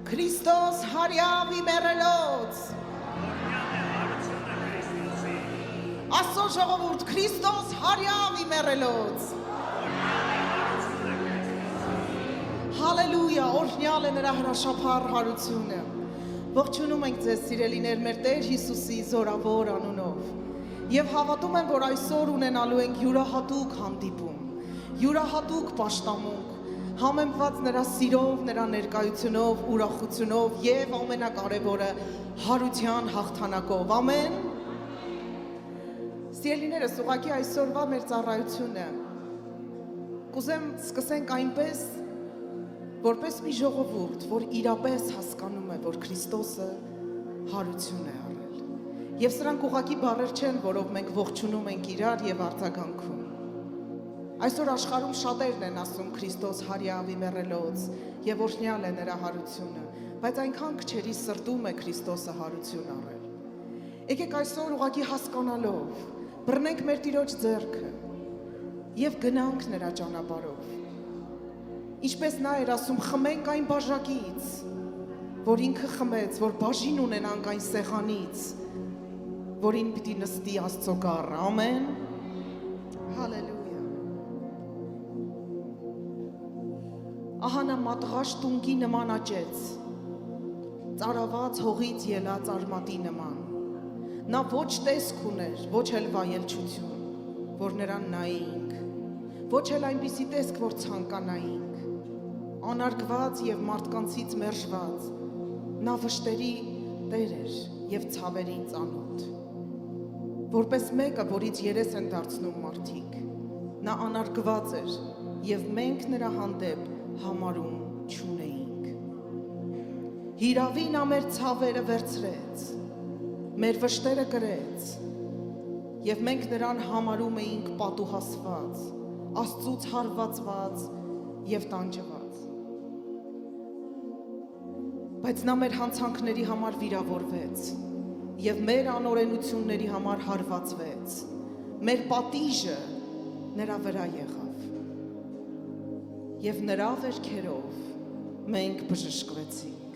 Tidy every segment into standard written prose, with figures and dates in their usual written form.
Քրիստոս հարյավի մեռելոց Աստծո ժողովուրդ Քրիստոս հարյավի մեռելոց Հալելույա օրհնյալ է նրա հրաշափառ հարությունը Ողջունում ենք ձեզ սիրելիներ մեր Տեր Հիսուսի զորավոր անունով Եվ հավատում եմ որ այսօր ունենալու ենք յուրահատուկ հանդիպում յուրահատուկ պաշտամունք Համեմված նրա սիրով, նրա ներկայությունով, ուրախությունով և ամենակարևորը հարության հաղթանակով, ամեն Սիրելիներս, ուղղակի այսօրվա մեր ծառայությունը կուզեմ սկսենք այնպես, որպես մի ժողովուրդ, որ իրապես հասկանում է, որ Քրիստոսը հարություն է արել Եվ սրանք ուղղակի բառեր չեն, որով մենք ողջունում ենք իրար և արձագանքում Այսօր աշխարհում շատերն են ասում Քրիստոս հարյավի մեռելոց եւ օրհնյալ է նրա հարությունը, բայց այնքան քչերի սրտում է Քրիստոսը հարություն արել։ Եկեք այսօր ուղղակի հասկանալով բռնենք մեր Տիրոջ ձեռքը եւ գնանք նրա ճանապարհով։ Ինչպես նա էր ասում, խմենք այն բաժակից, որ ինքը խմեց, որ բաժին ունենանք այն սեղանից, որին պիտի նստի Աստծո գառը։ Ամեն։ Հալելույա։ Ահա նա մատղաշ տունկի նման աճեց, ծարաված հողից ելած արմատի նման, նա ոչ տեսք ուներ, ոչ էլ վայելչություն, որ նրան նայեինք, ոչ էլ այնպիսի տեսք, որ ցանկանայինք, անարգված և մարդկանցից մերժված, նա վշտերի տեր էր և ցավերի ծանոթ, որպես մեկը, որից երես են դարձնում մարդիկ, նա անարգված էր և մենք նրա հանդեպ համարում չունեինք։ Հիրավին նա մեր ցավերը վերցրեց, մեր վշտերը կրեց, և մենք նրան համարում էինք պատուհասված, Աստծուց հարվածված և տանջված։ Բայց նա մեր հանցանքների համար վիրավորվեց, և մեր անօրենությունների համար հարվածվեց, մեր պատիժը նրա վրա եղավ։ Եվ նրա վերքերով մենք բժշկվեցինք։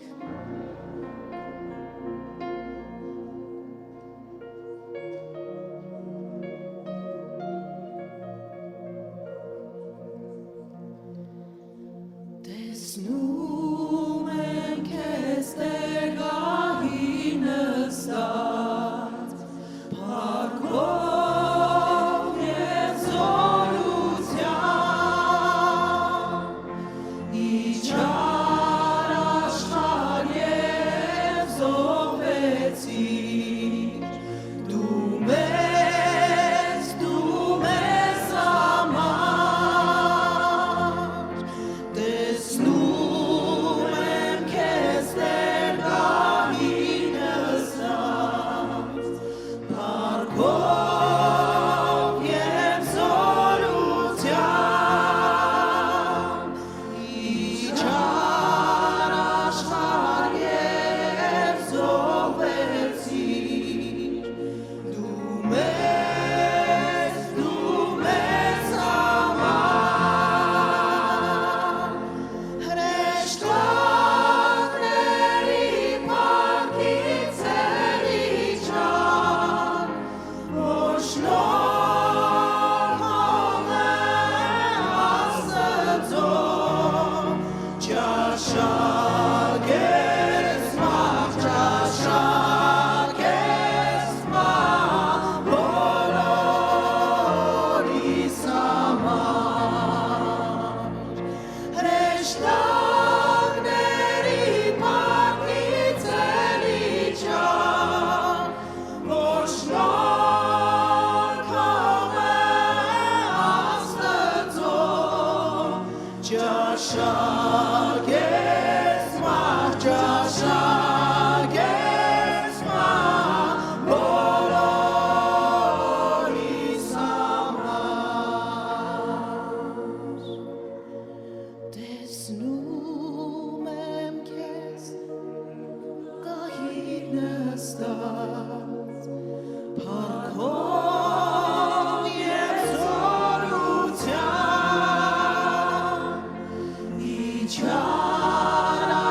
Տեսնում եմ քեզ Տեր գահի նստած, փառքով Chara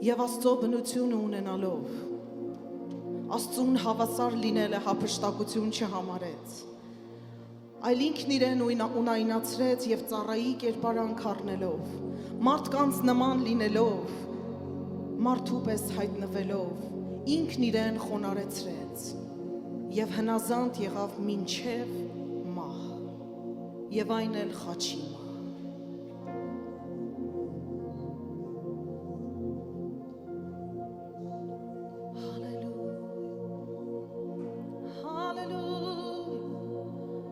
Եվ Աստծո բնությունը ունենալով, Աստծուն հավասար լինելը հափշտակություն չհամարեց, այլ ինքն իրեն ունայնացրեց և ծառայի կերպարանք առնելով, մարդկանց նման լինելով, մարդու պես հայտնվելով, ինքն իրեն խոնարհեցրեց և հնազանդ եղավ մինչև մահ, և այն էլ խաչի մահ։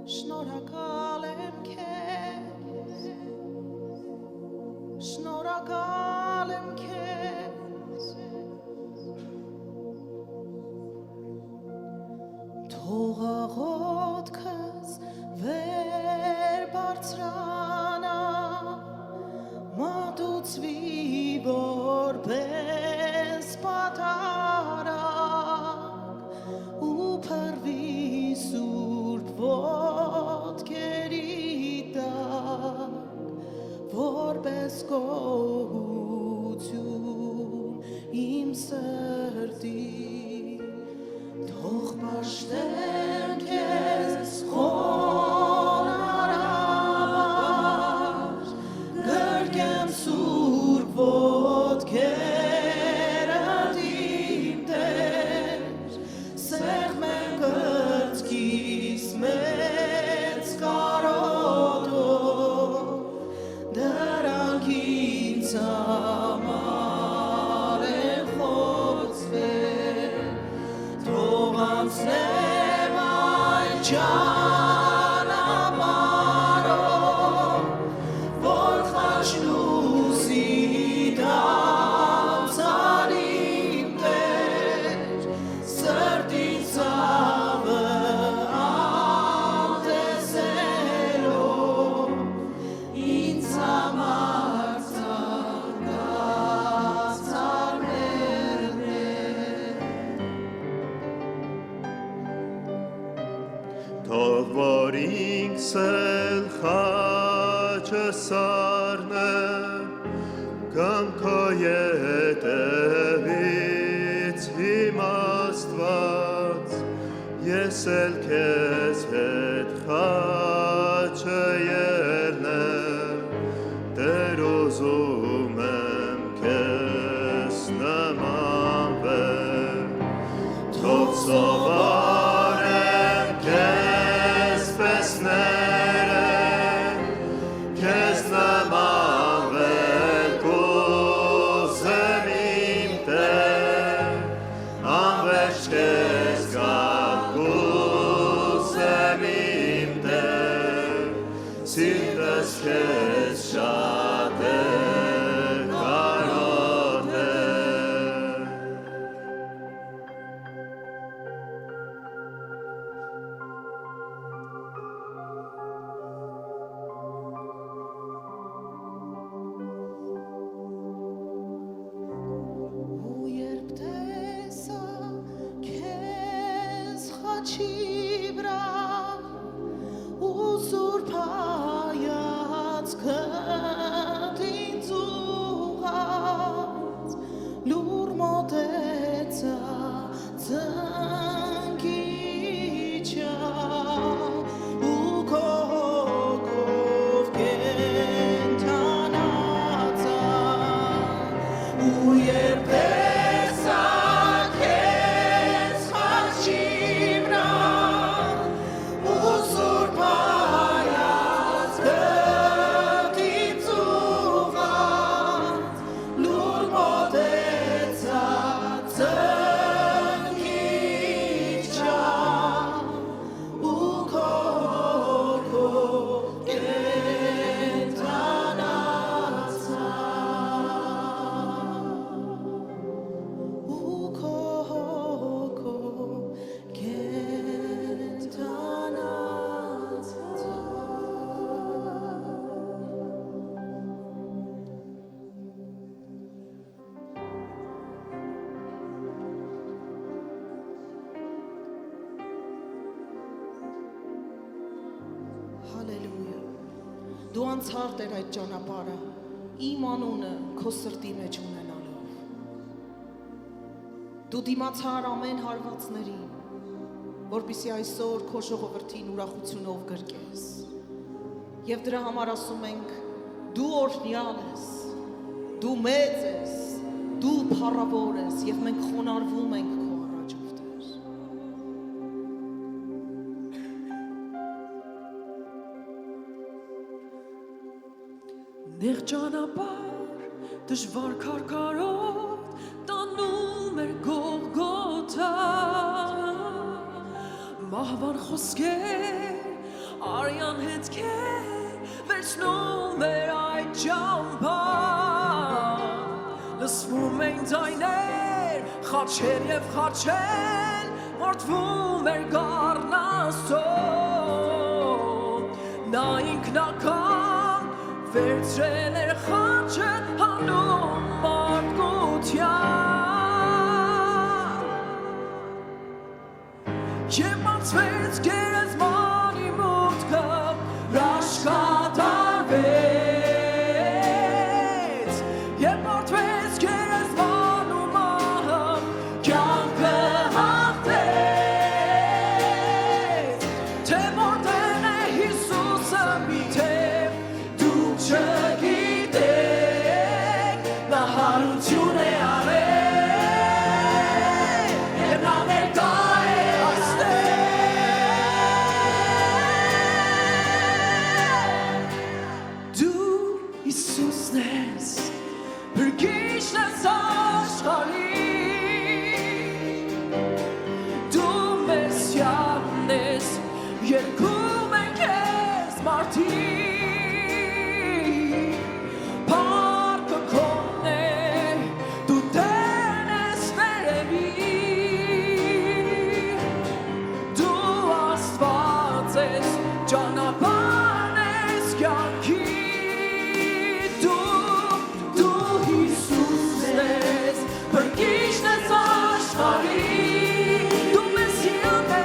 Շնորհակալ եմ քեզ, շնորհակալ եմ քեզ, թող աղոթքս վեր բարձրանա, մատուցվի որպես պատարագ ու փռվի սուրբ որպես գոհություն իմ սրտի, թող պաշտեմ քեզ խոնարհաբար, գրկեմ սուրբ ոտքերդ իմ Տեր, սեղմեմ կրծքիս մեծ կարոտով, դրանք ինձ համար են խոցվել, թող անցնեմ այն ճանապարհով, որ խաչլույսի դարձան իմ Տեր, սրտի ցավը անտեսելով, ինձ համար ցանկացած արմերն է։ Թող որ ինքս էլ խաչս առնեմ, կամ քո ետևից իմ Աստված, ես էլ քեզ հետ խաչը ելնեմ, Տեր ուզում եմ քեզ նմանվել, թող սովորեմ քեզ պես ներել, քեզ նմանվել կուզեմ իմ Տեր, անվերջ քեզ գալ կուզեմ իմ Տեր, սիրտս քեզ շատ է կարոտել։ Ու երբ տեսա քեզ խաչի վրա, ու սուրբ հայացքդ ինձ ուղղած, լուր մոտեցա ծնկի իջա, ու քո հոգով կենդանացա, ու երբ տեսա Դու անցարդ էր այդ ճանապարհը, իմ անունը քո սրտի մեջ ունենալով։ Դու դիմացար ամեն հարվածներին, որպեսզի այսօր քո ժողովրդին ուրախությունով գրկես։ Եվ դրա համար ասում ենք, դու օրհնյալ ես, դու մեծ ես, դու փառավոր ես, եւ մենք խոնարհվում ենք քո առաջով, Տեր։ Նեղ ճանապարհ, դժվար քարքարոտ, տանում էր Գողգոթա, մահվան խոսքեր, արյան հետքեր, վերցնում էր այդ ճամփան, լսվում էին ձայներ, խաչեր և խաչեր, մորթվում էր գառնասոն, նա ինքնական վերցրել էր խաչը հանում մարդկության, և բացվեց գերեզմանի մուտքը, աշխատարվեց, և պարտվեց գերեզմանում ահը, կյանքը հաղթեց, թե որտեղ է Հիսուսը միթև, դուք չգիտեք, նա հարություն է արել, և նա ներկա է Հիսուսն ես, բրգիչն ես աշխարհի, դու Մեսիան ես, երգում ենք ես մարդիկ, փառքը քոն է, դու Տերն ես վերևի, դու Աստված ես, ճանապարհն ես կյանքի, Բրգիչն ես աշխարհի, դու Մեսիան ես,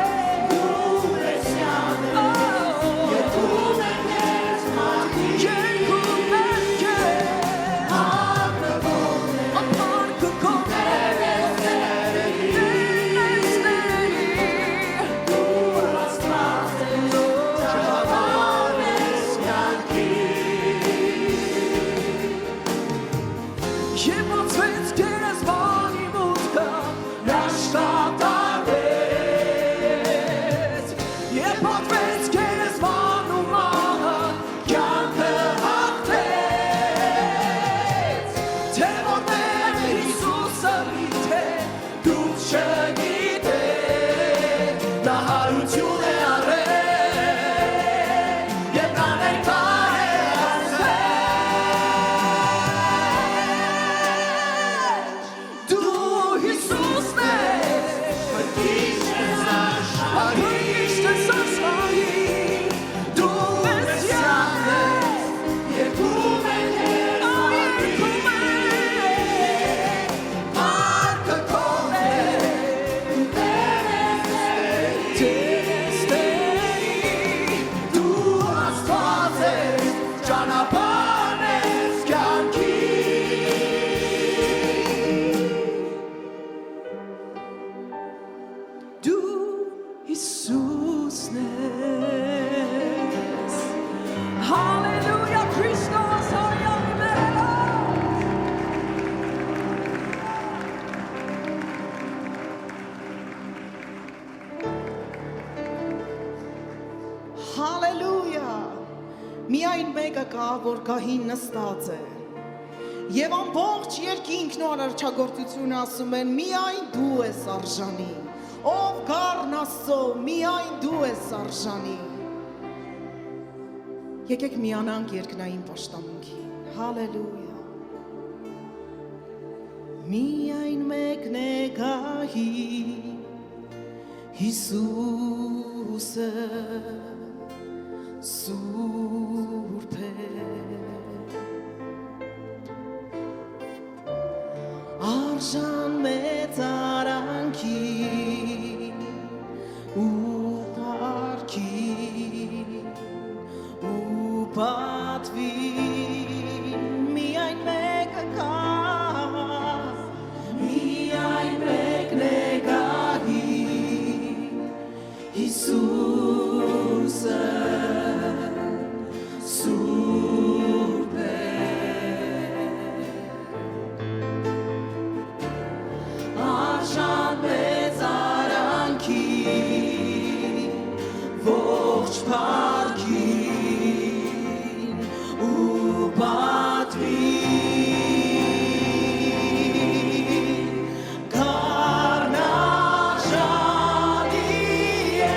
երգում ենք ես մարդիկ, փառքը քոն է, Տերն ես վերևի, դու Աստված ես, ճանապարհն ես կյանքի, և բացվեց գերեզմանի մուտքը, աշխատարվեց, և պատվեց գերեզմանում ահը, կյանքը հաղթեց, թե որտեղ Հիսուսը միթև, դուք չգիտեք, նա հարություն է արել, և նա ներկա է Հիսուսն ես, Հալելույա, Քրիստոս արյանի մերելով, Հալելույա, միայն մեկը կա, որ գահին նստած է, և ամբողջ երկինքն ու արարչագործությունը ասում են, միայն դու ես արժանի, ով գառն Աստծո, միայն դու ես արժանի։ Եկեք միանանք երկնային պաշտամունքին, հալելույա։ Միայն մեկն է գահի, Հիսուսը, սուրբ է, արժան մեծ արանքի ու պարքի ու պատ Հիսուսը սուրբ է արժան մեծ արանքի ողջ փառքին ու պատվին Կարնաժանի է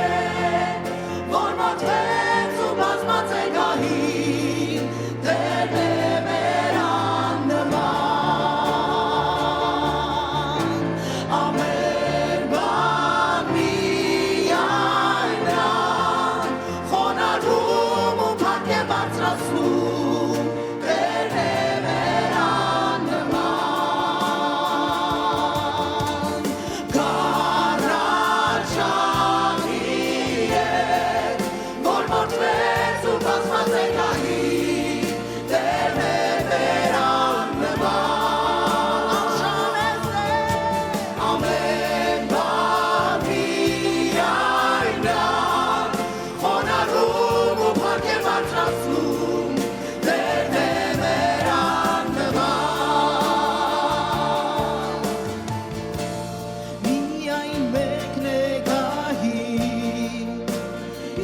որ մատվեց ու բազմած է գահին Տերն է մեր աննման ամեն բան միայն նրան խոնարհում ու փառք է բարձրացնում Տերն է մեր աննման Կարնաժանի է որ մորթվեց ու բազմած է գահին Տերն է մեր աննման ամեն բան միայն նրան խոնարհում ու փառք է բարձրացնում Տերն է մեր աննման միայն մեկն է գահին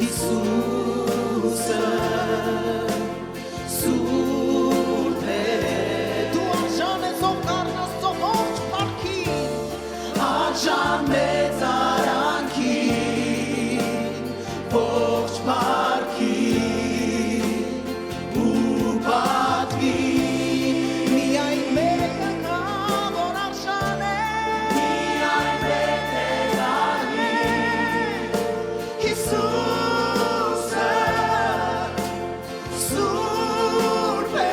Հիսուսը սուրբ է դու արժան ես ով կառնասով ողջ փառքին արժան մեծ արանքի ողջ փառքին ու պատվին միայն մեկը կա որ արժան է միայն մեկն է գահին Հիսուսը սուրբ է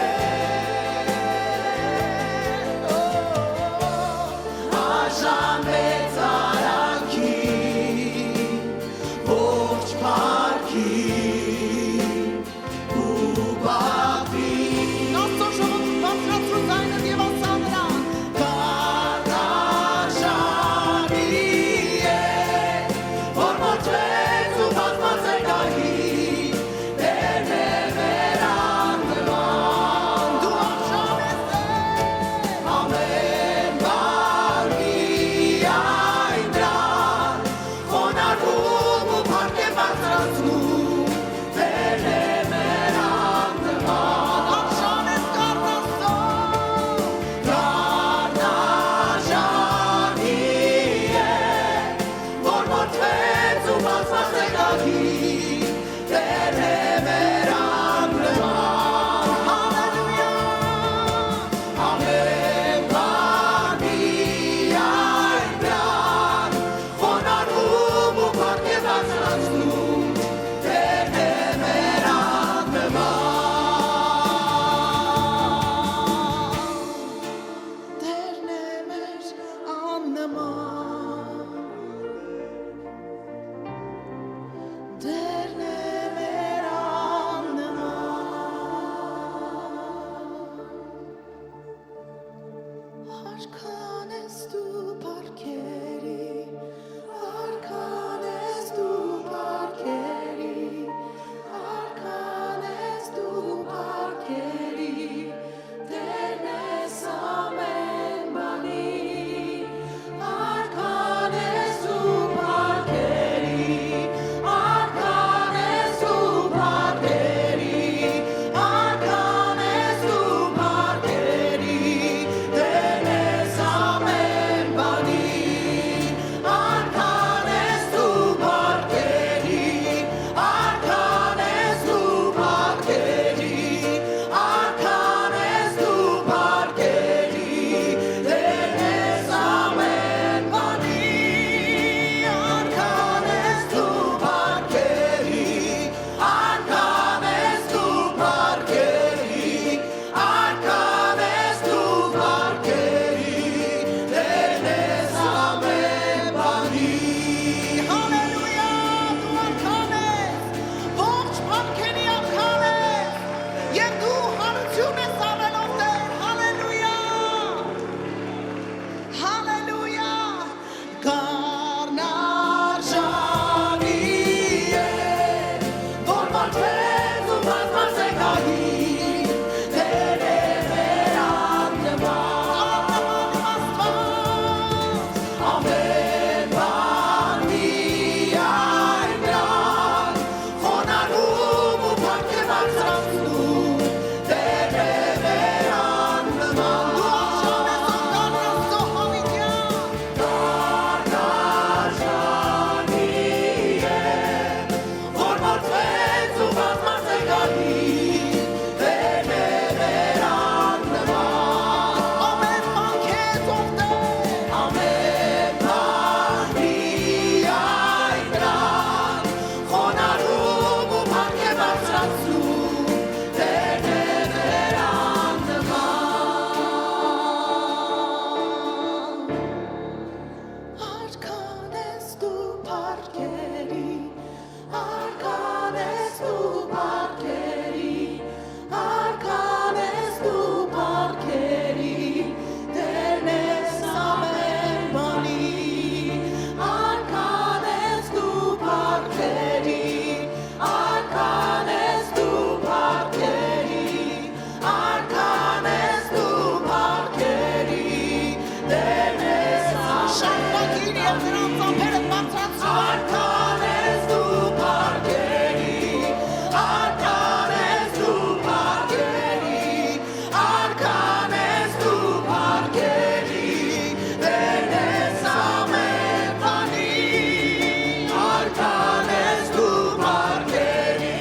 արժան մեծ արանքի ողջ փառքին ու պատվին Աստծո ժողովուրդ բարձրացրու ձայնդ և ասա նրան Կարնաժանի է որ մորթվեց ու բազմած է գահին Տերն է մեր աննման դու արժան ես ամեն բան միայն նրան խոնարհում ու փառք է բարձրացնում Տերն է մեր աննման արժան ես Կարնաժանի է որ մորթվեց ու բազմած է գահին Տերն է մեր աննման Հալելույա ամեն բան միայն նրան խոնարհում ու փառք է բարձրացնում Տերն է մեր աննման Տերն է մեր աննման Տերն է մեր աննման Արքան ես դու պարքերի Արքան ես դու պարքերի Արքան ես դու պարքերի Տերն ես ամեն բանի Արքան պարգերի, արքան ես դու պարգերի, արքան ես դու պարգերի, Տերն ես ամեն բանի, արքան ես դու պարգերի, արքան ես դու պարգերի, արքան ես դու պարգերի, Տերն ես շապակին և նրանց ամպերը բարձրացու, արքան ես դու պարգերի, արքան ես դու պարգերի, արքան ես դու պարգերի, Տերն ես ամեն բանի, արքան ես դու պարգերի,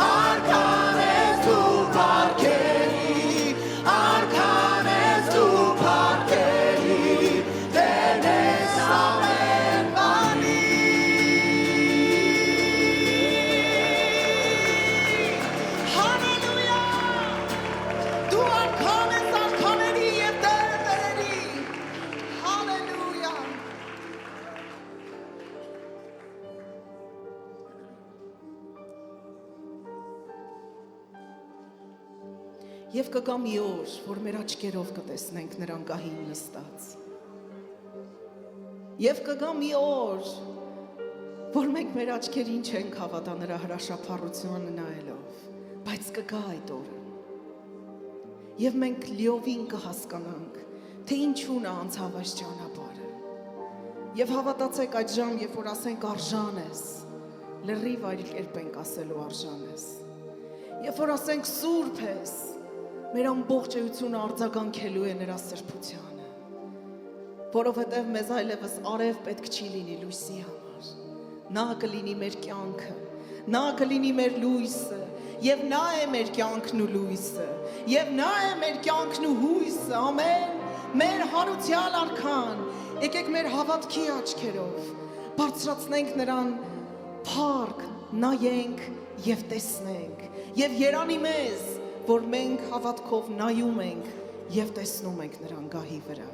արքան ես դու պարգերի, արքան ես դու պարգերի, Տերն ես ամեն բանի։ Հալելույա, դու արքան ես արքաների և Տերը տերերի, հալելույա։ Եվ կգա մի օր, որ մեր աչքերով կտեսնենք նրան գահին նստած։ Եվ կգա մի օր, որ մենք մեր աչքերին չենք հավատա նրա հրաշափառությանը նայելով, բայց կգա այդ օրը։ Եվ մենք լիովին կհասկանանք, թե ինչուն է անցավ այս ճանապարհը։ Եվ հավատացեք այդ ժամ, երբ որ ասենք արժան ես, լրիվ այլ կերպ ենք ասելու արժան ես։ Երբ որ ասենք սուրբ ես, մեր ամբողջ էությունը արձագանքելու է նրա սրբությանը, որովհետև մեզ այլևս արև պետք չի լինի լույսի համար։ Նա կլինի մեր կյանքը, նա կլինի մեր լույսը, եւ նա է մեր կյանքն ու լույսը, եւ նա է մեր կյանքն ու հույսը, ամեն, մեր հարության արքան։ Եկեք մեր հավատքի աչքերով բարձրացնենք նրան փառք, նայենք եւ տեսնենք, եւ երանի մեզ, որ մենք հավատքով նայում ենք եւ տեսնում ենք նրան գահի վրա։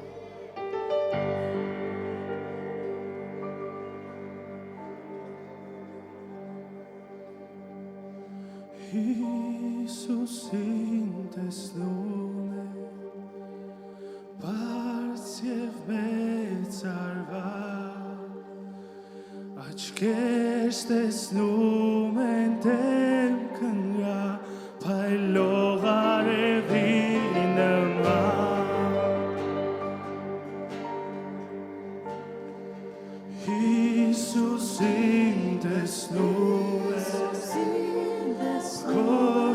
Հիսուսին տեսնում է, բարձ և մեծարված, աչքերս տեսնում են դեմքը նրա, փայլող արևի նման։ Հիսուսին տեսնում է, քո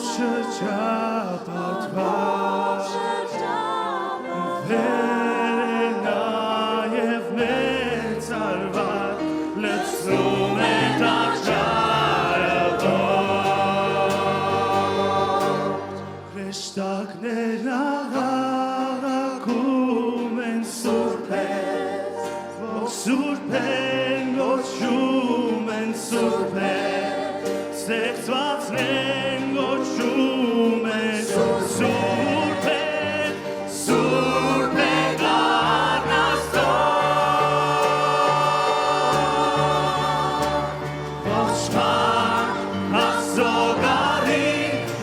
շրջապատված, վեր է նաև մեծարված, լցնում է տաճարը հրեշտակներն աղաղակում են սուրբ ես, ով սուրբ են գոչում են սուրբ ես, ստեղծվածներն գոչում են սուրբ ես, սուրբ է առնաստով, ողջման Աստծո գահի,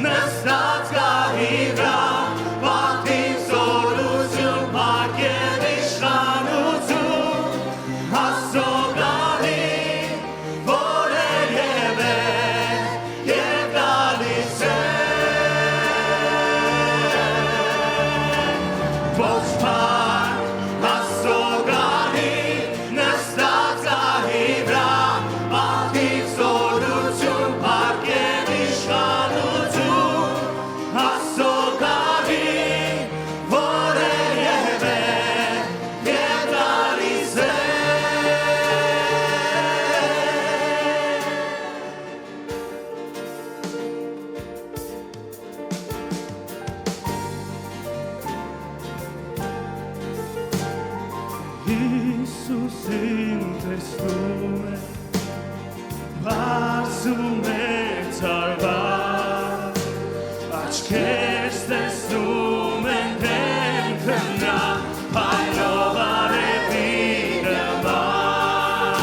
նստած գահի վրա, պատիվ զորություն, փառք և իշխանություն, Աստծո գահի, որ երև է և գալիս է, ողջման Աստծո գահի, նստած գահի վրա, պատիվ զորություն, փառք և իշխանություն, Աստծո գահի, որ երև է և գալիս է։ Հիսուսին տեսնում է, բարձ ու մեծարված, աչքերս տեսնում են դեմքը նրա, փայլող արևի նման։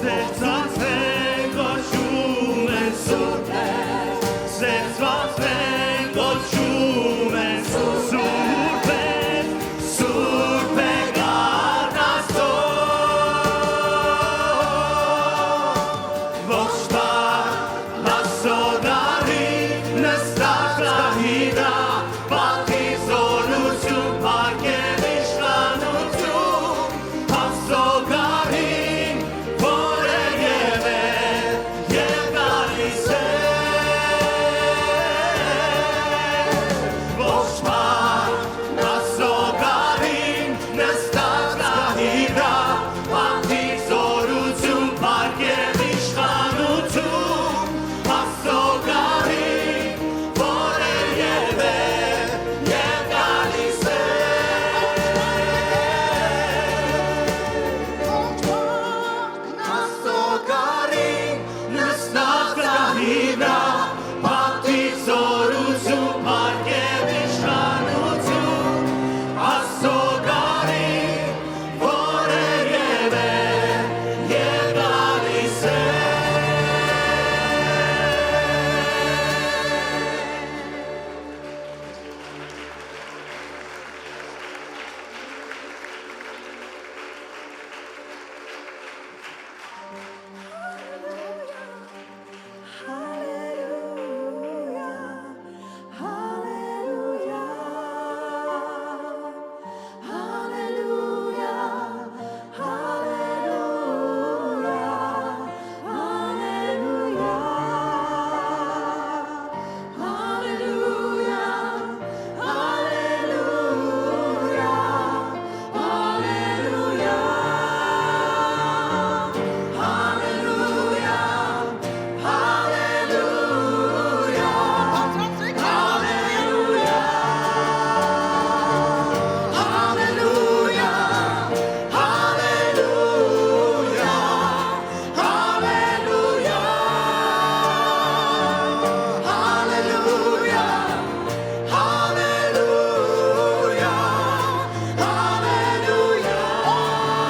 Սերծած ենք ոչում են սուրբ է Սերծված ենք ոչում են սուրբ է Սուրբ է գարնաստո Ողջ պար հասոդարի նստած գահիրա Պատի զորություն պարկել իշխանություն Հասոդարին որ է եղել և գալիս է Ողջ պար հասոդարին նստած գահիրա Պատի զորություն պարկել իշխանություն Հասոդարին որ է եղել և գալիս է Հասոդարին նստած գահիրա Պատի զորություն պարկել իշխանություն Հասոդարին որ է եղել և գալիս է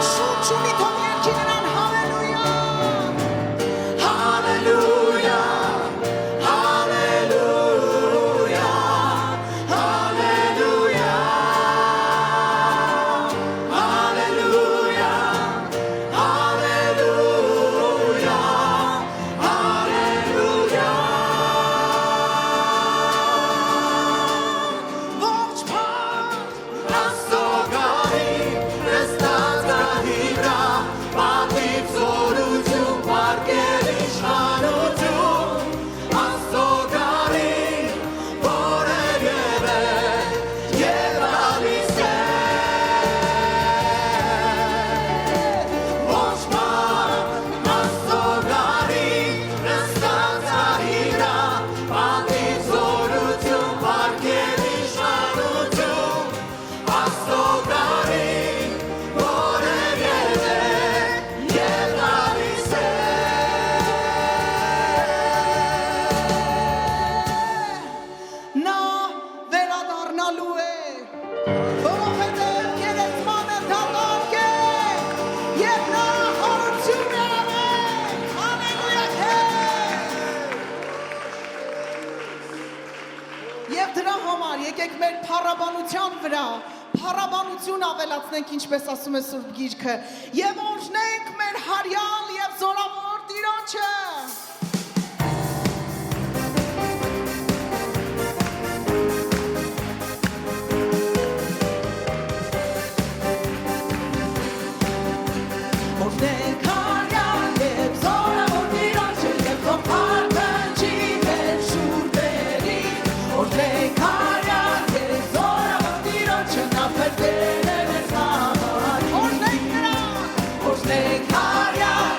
Շունչունի թող երկի նրան հալելույա Հալելույա, հալելույա, հալելույա, հալելույա, հալելույա, հալելույա Ողջ փառք Աստոգարի նստած գահիրա Պատիվ զորություն պարկել իշխանություն Աստոգարի որ է եղել և գալիս է Ողջ պարկ Աստոգարի նստած գահիրա Պատիվ զորություն պարկել իշխանություն Աստոգարի որ է եղել և գալիս է Նա վերադառնալու է որովհետև գերեզմանը դատարկ է և նա հարություն է անել Հալելույա Եվ դրա համար եկեք մեր փառաբանության վրա փառաբանություն ավելացնենք ինչպես ասում է Սուրբ Գիրքը եւ օրհնենք մեր հարյալ եւ զորավոր Տիրոջը Օրհնենք հարյալ եւ զորավոր Տիրոջը եւ թող փառքի մեր շուրթերին Օրհնենք հարյալ եւ զորավոր Տիրոջը նա փրկել է մեզ համար Օրհնենք նրան Օրհնենք հարյալ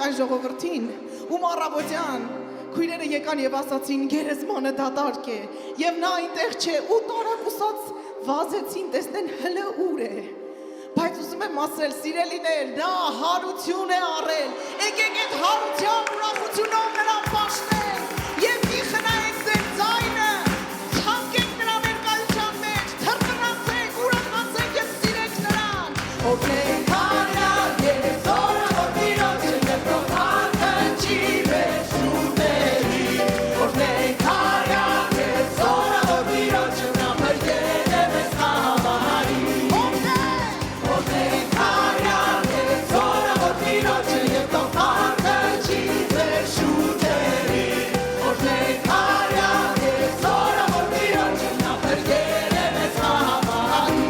տվեք այն ժողովրդին, ում առավոտյան քույրերը եկան եւ ասացին գերեզմանը դատարկ է եւ նա այնտեղ չէ ու տարակուսած վազեցին տեսնեն հլը ուր է բայց ուզում եմ ասել սիրելիներ նա հարություն է առել եկեք այդ հարության ուրախությունով նրան պաշտել եւ մի խնայեք ձեր ձայնը ցանկեք նրա ներկայության մեջ թռկռացեք ուրախացեք եւ սիրեք նրան Օրնենք արյալ ես օրավոր տիրոջը նետող հանդնչի մեր շուրների Օրնենք արյալ ես օրավոր տիրոջը նա մրգել է մեզ համարի Օրնենք արյալ ես օրավոր տիրոջը նետող հանդնչի մեր շուրների Օրնենք արյալ ես օրավոր տիրոջը նա մրգել է մեզ համարի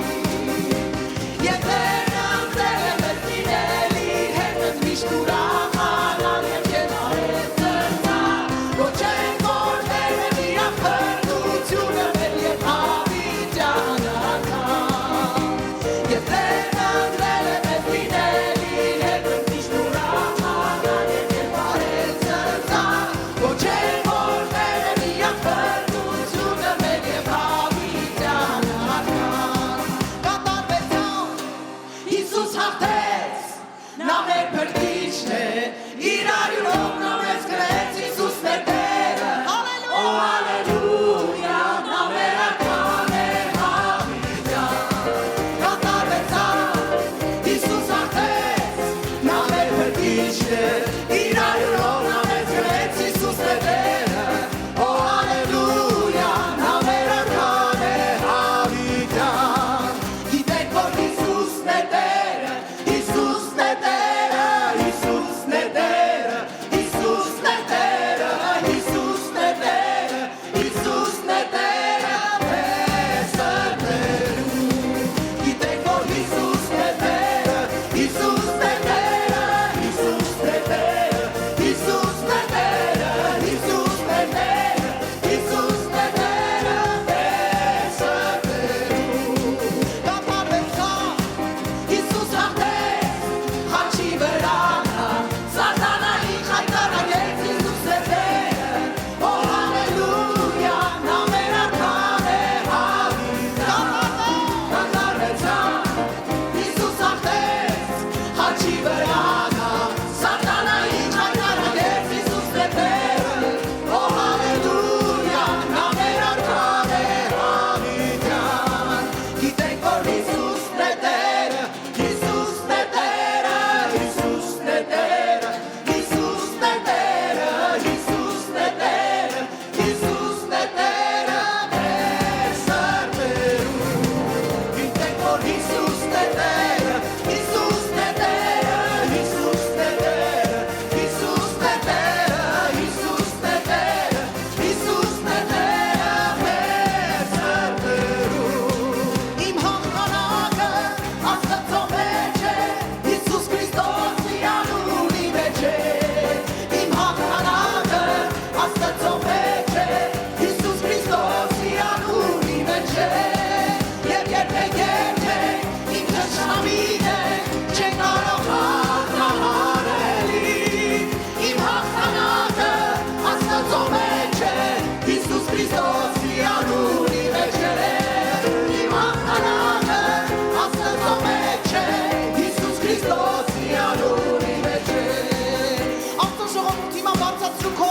Աստծո ժողովրդի մա բարձրացրու քո